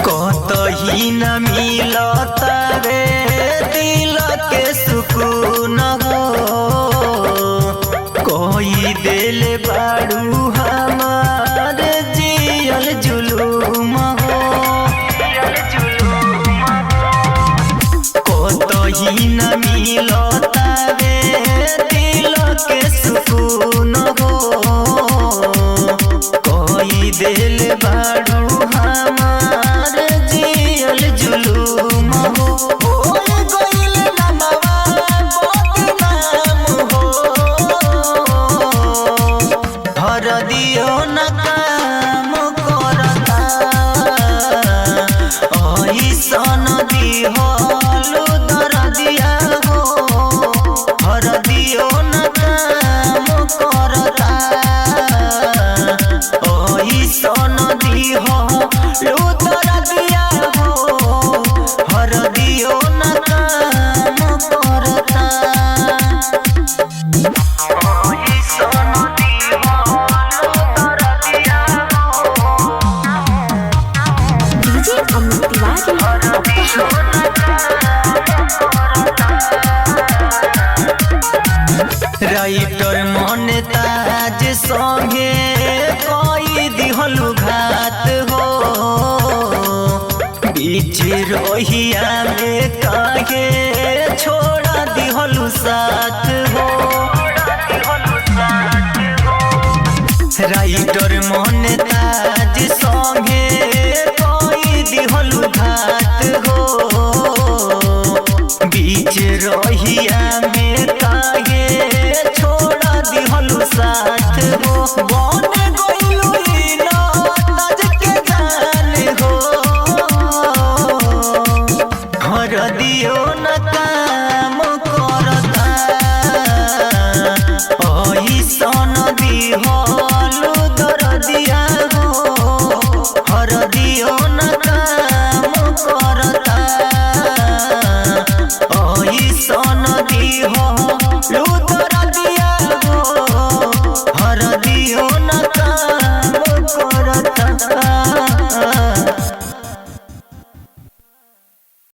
कतही न मिलता रे दिल के सुकून हो, कोई दिल बाड़ू हमार जियल जुलूम हो। कतही न मिलता रे दिल के सुकून हो, कोई दिल बाड़ू हमार जियल जुलूम हो। गइल नमवा बदनाम हो, हर दियो न काम करता, ऐसन दिहलु दरदिया हो, हर दियो न काम करता, ऐसन दिहलु दरदिया हो, हर दियो न काम करता। राइटर मन ताज संगे कोई दिहलु घात हो, बीच रोहिया में काहे छोड़ा दिहलु साथ हो। राइटर मन ताज संगे कोई दिहलु घात हो, बीच रोहिया में काहे छोड़ा दिहलु साथ हो।